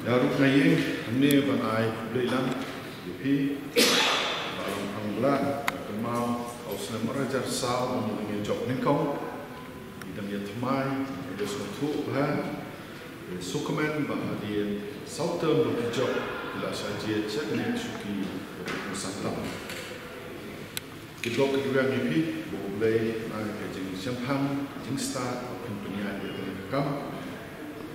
Daruk nayeng ni banai Mmylliem yupi dalam panggilan kemau ausna merajar sal mengenai job ningkong idam ya thymmai ada suatu bahan sukumen bahagian sauter berjob bila saja ceklik shuki bersantam kedua kedua yupi boleh naik jeng champagne jeng start penyanyi yang rekam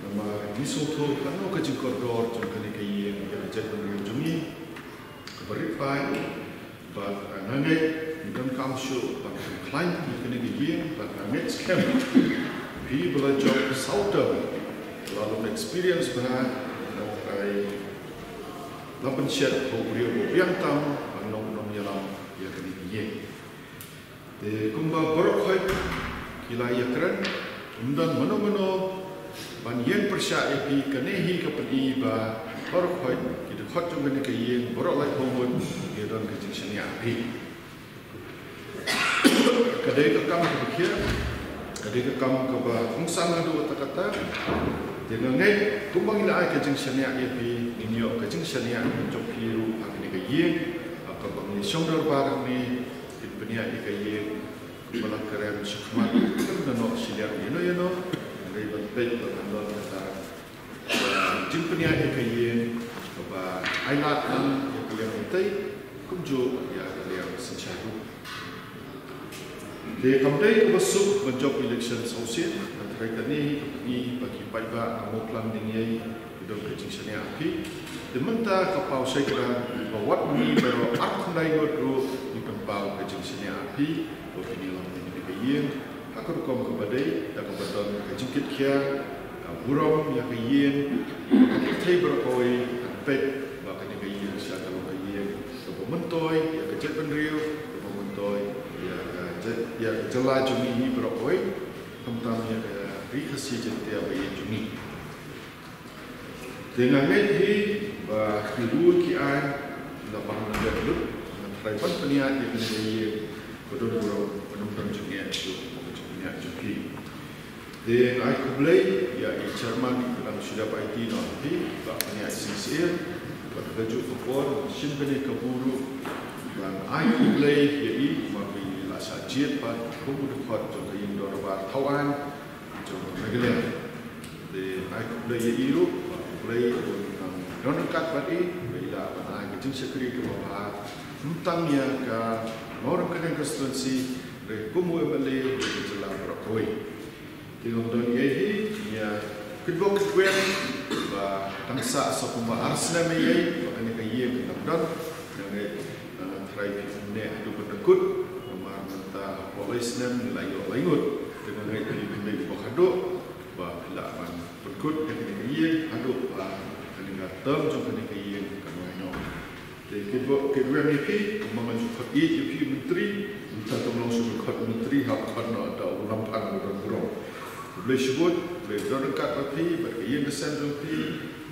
nama disuruh kalau kerja koridor jangka nekaya yang jadi penjungi keberifai, but nangai dan kamshu but client yang nekaya but nangai scam, pi belajar sauter lalu experience bahan nangai lapan share beliau yang tahu nom yalam yang nekaya. De kumba berkhoi kila yakran undan mano ban yen persya epi kanehi kapedi ba berkhoi kita khot jong ne ke yen borok lai bomon ke don ke jingsnya api kadai ke kam ke bikia kadai ke kam ke ba ungsang adu kata dengan ngai kumbang ila ke jingsnya epi inyo ke jingsnya jok piru akne ke yen apa bang shongdor ba ni penia ikaye kumala karen shukmat kan no silia yeno dari baik berkandor kata jin penia ikaye ba ailat kan yang itai kumju ya yang sencaru de kamdai kubasuk menjok election sosial antara ni bagi paiba amoklam dingai idom kecingnya api dementa kapau saya kira bahwa ni baru aku naik guru di tempau kecingnya api opini lam ini keyen aku kom kebadai dan kebetulan kecingkit kia burung yang keyen kita berkoi pek bahkan yang keyen siapa yang keyen kepementoi yang kecil penriu kepementoi yang jelas jumi ini berkoi kemudian yang rikasi jentia bayi jumi dengan ini kedua kian lapang negara dulu terlepas peniat di negara kedua penonton junior juki. Dan aku beli ya di Jerman dalam sudah IT nanti bak peniat sincere bak kerja kupon simpan keburu dan aku beli ya i mari lasa jet bak keburu kuat jangka yang dorba tawan jangka Mmylliem. Dan aku beli ya iru beli Donbok tadi, bila mana kita sekali ke bawah, tentangnya ke orang kena konstitusi, rekumu Mmylliem berjalan berkoi. Dengan dunia ini, ya kedua kedua, bah tangsa sekumba arsna meyai, bahkan kaya kenapdan, dengan terakhir ini itu berdekut, nama mentah polis nem layu layut, dengan kaya ini haduh, bah bila man berdekut kaya haduh bah term jangka nekaya kamuano. Jadi kedua MP memang khot UP menteri minta tolong suruh khot menteri hak karena ada ulampang orang-orang. Boleh sebut boleh dekat tapi bagi kesan tapi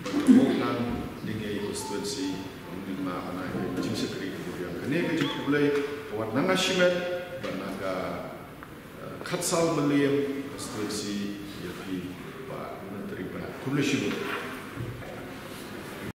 berkaitan dengan konstitusi lima mana jin sekali kemudian kene kecil boleh buat nanga shimet banaga khatsal Mmylliem konstitusi UP Pak menteri boleh sebut